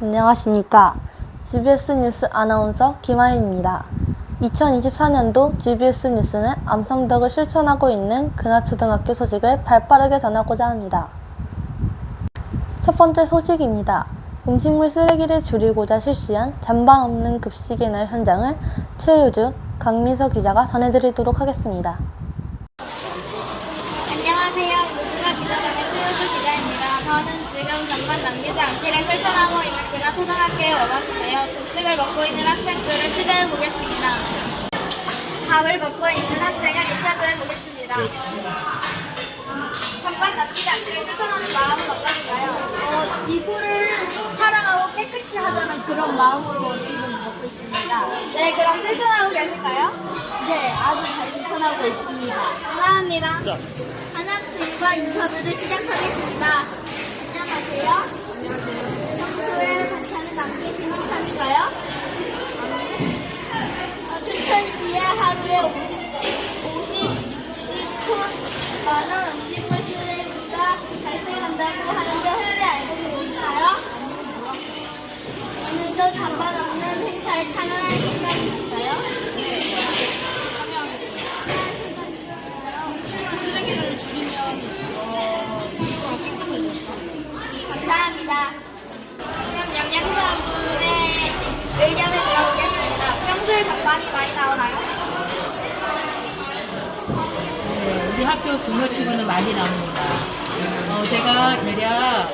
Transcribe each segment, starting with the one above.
안녕하십니까. GBS 뉴스 아나운서 김하인입니다. 2024년도 GBS 뉴스는 암성덕을 실천하고 있는 근하초등학교 소식을 발빠르게 전하고자 합니다. 첫 번째 소식입니다. 음식물 쓰레기를 줄이고자 실시한 잔반 없는 급식의 날 현장을 최유주, 강민서 기자가 전해드리도록 하겠습니다. 안녕하세요. 뉴스가 기자단의 최유주 기자입니다. 저는 지금 잔반 남기지 않기를 실천하고 있는 근하초등학교에 와봤는데요. 급식을 먹고 있는 학생들을 취재해 보겠습니다. 밥을 먹고 있는 학생을 인터뷰해 보겠습니다. 잔반 남기지 않기를 실천하는 마음은 어떤가요? 지구를 사랑하고 깨끗이 하자는 그런 마음으로 지금 먹고 있습니다. 네, 그럼 실천하고 계실까요? 네, 아주 잘 실천하고 있습니다. 감사합니다. 한 학생과 인터뷰를 시작하겠습니다. 안녕하세요. 평소에 반찬을 남기시는 편인가요? 춘천시에 하루에 50톤 음식물 쓰레기가 발생한다고 하는데 허리 알고 계신가요? 오늘도 잔반 없는 행사에 참여할 생각이신가요? 네, 쓰레기를 줄이면 감사합니다. 그럼 영양사분의 의견을 들어보겠습니다. 평소에 잔반이 많이 나오나요? 네, 우리 학교 근무치고는 많이 나옵니다. 제가 대략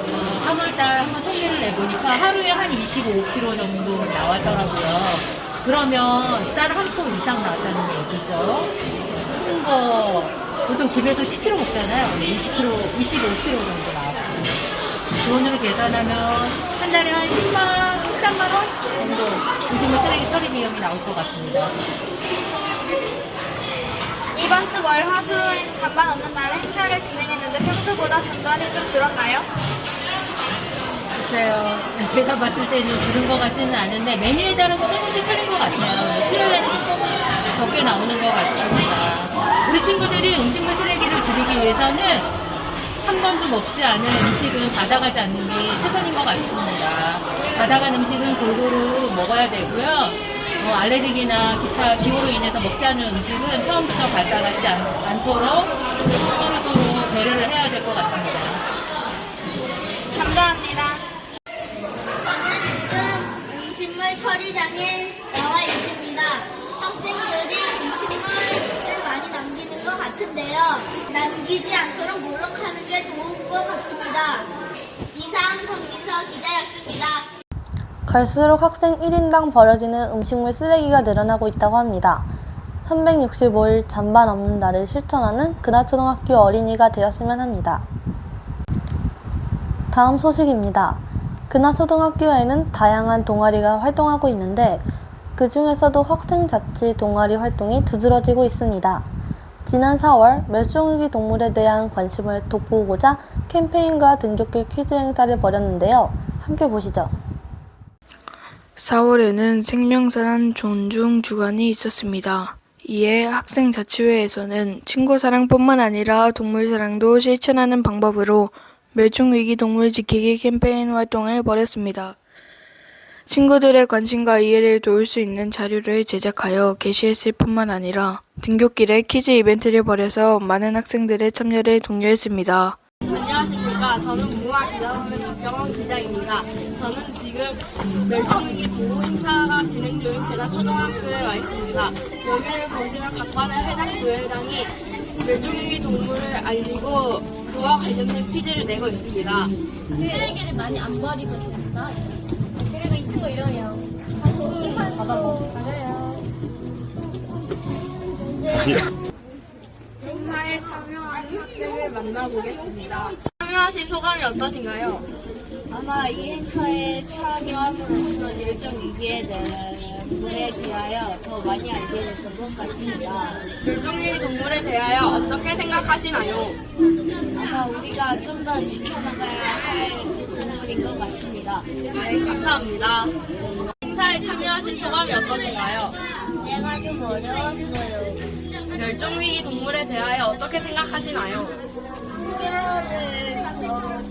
3월달 한번 통계를 내보니까 하루에 한 25kg 정도 나왔더라고요. 그러면 쌀 한 포 이상 나왔다는 얘기죠. 큰 거 보통 집에서 10kg 먹잖아요. 25kg 정도 나왔어요. 돈으로 계산하면 한 달에 한 13만 원 정도 음식물 쓰레기 처리 비용이 나올 것 같습니다. 이번 주 월, 화, 수는 잔반 없는 날 행사를 진행했는데 평소보다 잔반이 좀 줄었나요? 글쎄요. 제가 봤을 때는 줄은 것 같지는 않은데 메뉴에 따라서 조금씩 틀린 것 같아요. 수요일에는 조금 적게 나오는 것 같습니다. 우리 친구들이 음식물 쓰레기를 줄이기 위해서는 한 번도 먹지 않은 음식은 받아가지 않는 게 최선인 것 같습니다. 받아간 음식은 골고루 먹어야 되고요. 알레르기나 기타 기호로 인해서 먹지 않은 음식은 처음부터 받아가지 않도록 서로 배려를 해야 될 것 같습니다. 감사합니다. 저는 지금 음식물 처리장에 나와 있습니다. 학생들이 음식물을 많이 남기는 것 같은데요. 남기지 않도록 노력하는 게 좋은 것 같습니다. 이상 정민서 기자였습니다. 갈수록 학생 1인당 버려지는 음식물 쓰레기가 늘어나고 있다고 합니다. 365일 잔반 없는 날을 실천하는 근하초등학교 어린이가 되었으면 합니다. 다음 소식입니다. 근하초등학교에는 다양한 동아리가 활동하고 있는데 그 중에서도 학생자치 동아리 활동이 두드러지고 있습니다. 지난 4월 멸종위기 동물에 대한 관심을 돋보고자 캠페인과 등굣길 퀴즈 행사를 벌였는데요. 함께 보시죠. 4월에는 생명사랑 존중 주간이 있었습니다. 이에 학생자치회에서는 친구사랑뿐만 아니라 동물사랑도 실천하는 방법으로 멸종위기 동물 지키기 캠페인 활동을 벌였습니다. 친구들의 관심과 이해를 도울 수 있는 자료를 제작하여 게시했을 뿐만 아니라 등굣길에 퀴즈 이벤트를 벌여서 많은 학생들의 참여를 독려했습니다. 안녕하십니까. 저는 무궁화기자원의 박경원 기자입니다. 저는 지금 멸종위기 보호 행사가 진행 중인 근하초등학교에 와 있습니다. 여기를 보시면 각반의 해당 부회장이 멸종위기 동물을 알리고 그와 관련된 퀴즈를 내고 있습니다. 쓰레기를 많이 안 버리고 있습니다. 그리고 이 친구 이러네요. 맞아요. 행사에 참여한 학생을 만나보겠습니다. 참여하신 소감이 어떠신가요? 아마 이 행사에 참여함으로써 멸종위기에 대하여 더 많이 알게 됐던 것 같습니다. 멸종위기 동물에 대하여 어떻게 생각하시나요? 아마 우리가 좀 더 지켜나가야 할 동물인 것 같습니다. 네, 감사합니다. 행사에 참여하신 소감이 어떠신가요? 내가 좀 어려웠어요. 멸종위기 동물에 대하여 어떻게 생각하시나요? 특별을 더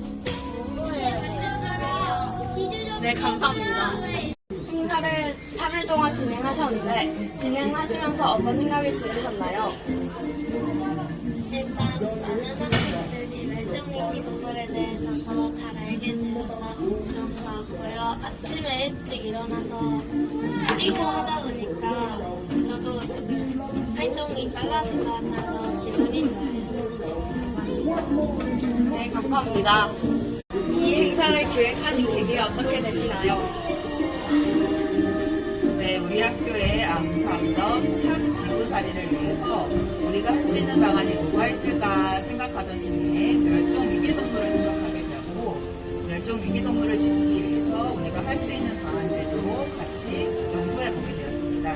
공부해야 돼요. 퀴즈 좀 네, 감사합니다. 행사를 3일 동안 진행하셨는데 진행하시면서 어떤 생각이 들으셨나요? 일단 많은 학생들이 멸종위기 동물에 대해서 더 잘 알게 되어서 좋은 것 같고요. 아침에 일찍 일어나서 뛰고 하다 보니까 저도 조금 활동이 빨라진 것 같아서 기분이 좋아요. 네, 감사합니다. 이 행사를 기획하신 계기가 어떻게 되시나요? 네, 우리 학교의 암상점 참지구살이를 위해서 우리가 할 수 있는 방안이 뭐가 있을까 생각하던 중에 멸종위기동물을 생각하게 되었고, 멸종위기동물을 지키기 위해서 우리가 할 수 있는 방안들도 같이 연구해보게 되었습니다.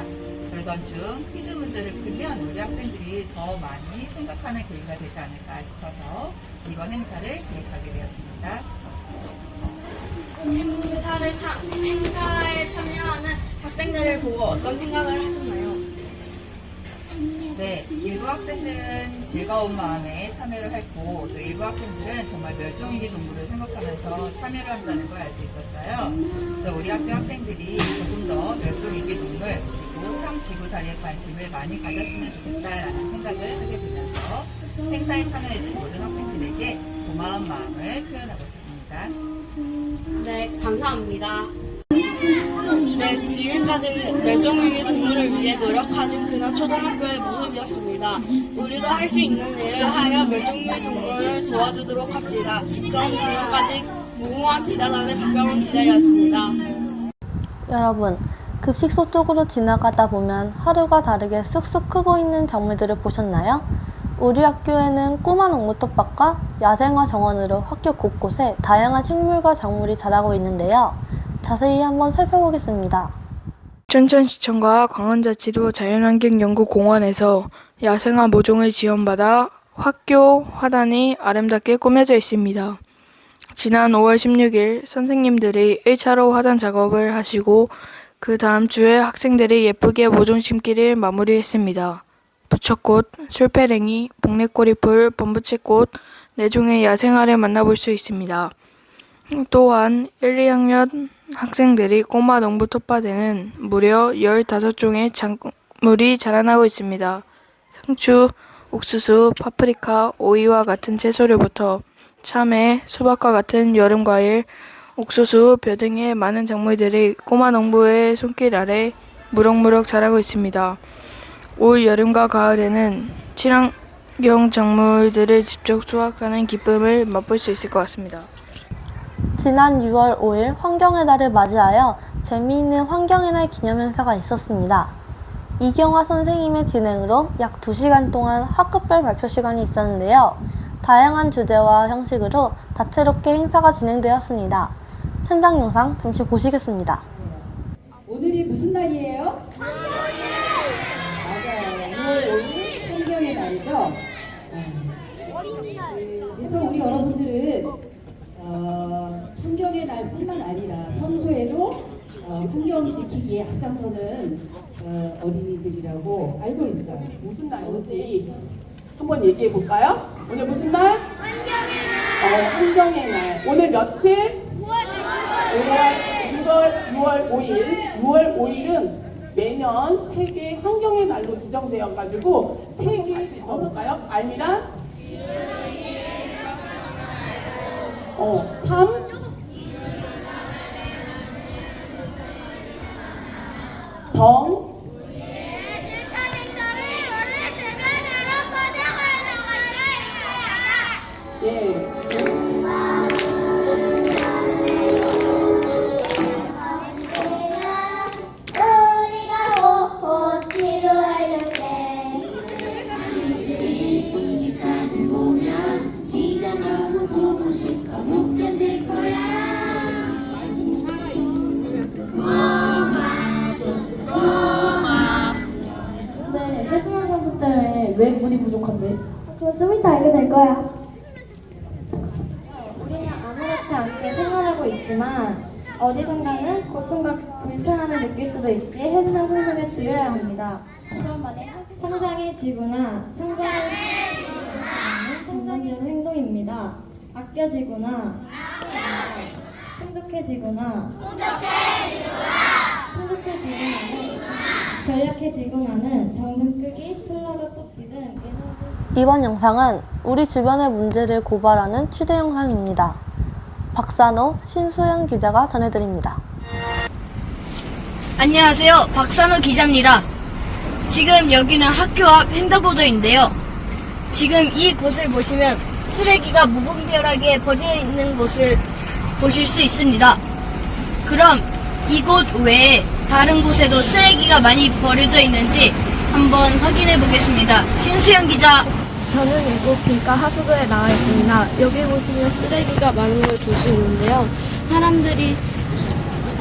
그러던 중 퀴즈 문제를 풀면 우리 학생들이 더 많이 생각하는 계기가 되지 않을까 싶어서 이번 행사를 기획하게 되었습니다. 행사에 참여하는 학생들을 보고 어떤 생각을 하셨나요? 네, 일부 학생들은 즐거운 마음에 참여를 했고 또 일부 학생들은 정말 멸종위기 동물을 생각하면서 참여를 한다는 걸 알 수 있었어요. 그래서 우리 학교 학생들이 조금 더 멸종위기 동물 그리고 참지구살이에 관심을 많이 가졌으면 좋겠다라는 생각을 하게 되면서 행사에 참여해준 모든 학생들에게 고마운 마음을 표현하고 싶습니다. 네, 감사합니다. 네, 지금까지 멸종위기 동물을 위해 노력하신 근하초등학교의 모습이었습니다. 우리도 할 수 있는 일을 하여 멸종위기 동물을 도와주도록 합시다. 그럼 지금까지 무궁화 기자단의 박경원 기자였습니다. 여러분, 급식소 쪽으로 지나가다 보면 하루가 다르게 쑥쑥 크고 있는 작물들을 보셨나요? 우리 학교에는 꼬마 농부 텃밭과 야생화 정원으로 학교 곳곳에 다양한 식물과 작물이 자라고 있는데요. 자세히 한번 살펴보겠습니다. 춘천시청과 광원자치도 자연환경연구공원에서 야생화 모종을 지원받아 학교 화단이 아름답게 꾸며져 있습니다. 지난 5월 16일 선생님들이 1차로 화단 작업을 하시고 그 다음 주에 학생들이 예쁘게 모종 심기를 마무리했습니다. 부처꽃, 술패랭이, 복례꼬리풀, 범부채꽃, 4종의 야생화를 만나볼 수 있습니다. 또한 1, 2학년 학생들이 꼬마 농부 텃밭에는 무려 15종의 작물이 자라나고 있습니다. 상추, 옥수수, 파프리카, 오이와 같은 채소류부터 참외, 수박과 같은 여름과일, 옥수수, 벼 등의 많은 작물들이 꼬마 농부의 손길 아래 무럭무럭 자라고 있습니다. 올 여름과 가을에는 친환경 작물들을 직접 수확하는 기쁨을 맛볼 수 있을 것 같습니다. 지난 6월 5일 환경의 날을 맞이하여 재미있는 환경의 날 기념 행사가 있었습니다. 이경화 선생님의 진행으로 약 2시간 동안 학급별 발표 시간이 있었는데요. 다양한 주제와 형식으로 다채롭게 행사가 진행되었습니다. 현장 영상 잠시 보시겠습니다. 오늘이 무슨 날이에요? 맞아요. 6월 5일 환경의 날이죠. 그래서 우리 여러분들은 환경의 날뿐만 아니라 평소에도 환경 지키기에 앞장서는 어린이들이라고 알고 있어요. 무슨 날인지 한번 얘기해 볼까요? 오늘 무슨 날? 환경의 날. 오늘 며칠? 6월 5일. 6월 5일은 매년 세계 환경의 날로 지정되어 가지고 세계 읽어볼까요? 알미란? 3 덩 예. 우리가 호호 치료해줄게. 이 사진 보면 네가 너무 보고 싶어 못 견딜 거야. 근데 해수면 산소 때문에 왜 물이 부족한데? 그건 좀 이따 알게 될 거야. 우리는 아무렇지 않게 생활하고 있지만 어디선가는 고통과 불편함을 느낄 수도 있기에 해수면 산소를 줄여야 합니다. 그런 반에 성장의 지구나 성장지에서 행동입니다. 아껴지구나. 풍족해지거나 결약해지거나는 정등 끄기, 플러그 뽑기 등 에너지 이번 영상은 우리 주변의 문제를 고발하는 취재 영상입니다. 박산호, 신수연 기자가 전해드립니다. 안녕하세요. 박산호 기자입니다. 지금 여기는 학교 앞 핸드보드인데요. 지금 이곳을 보시면 쓰레기가 무분별하게 버려져 있는 곳을 보실 수 있습니다. 그럼 이곳 외에 다른 곳에도 쓰레기가 많이 버려져 있는지 한번 확인해 보겠습니다. 신수연 기자. 저는 이곳 길가 하수도에 나와 있습니다. 여기 보시면 쓰레기가 많은 걸 볼 수 있는데요. 사람들이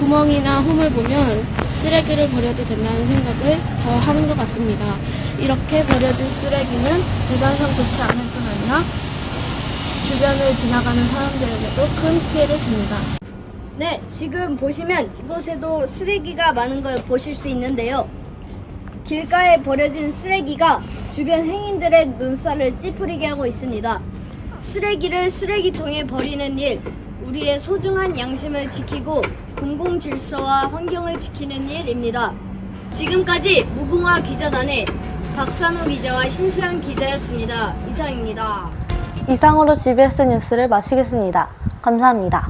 구멍이나 홈을 보면 쓰레기를 버려도 된다는 생각을 더 하는 것 같습니다. 이렇게 버려진 쓰레기는 배관상 좋지 않을 뿐 아니라 주변을 지나가는 사람들에게도 큰 피해를 줍니다. 네, 지금 보시면 이곳에도 쓰레기가 많은 걸 보실 수 있는데요. 길가에 버려진 쓰레기가 주변 행인들의 눈살을 찌푸리게 하고 있습니다. 쓰레기를 쓰레기통에 버리는 일, 우리의 소중한 양심을 지키고 공공 질서와 환경을 지키는 일입니다. 지금까지 무궁화 기자단의 박산호 기자와 신수연 기자였습니다. 이상입니다. 이상으로 GBS 뉴스를 마치겠습니다. 감사합니다.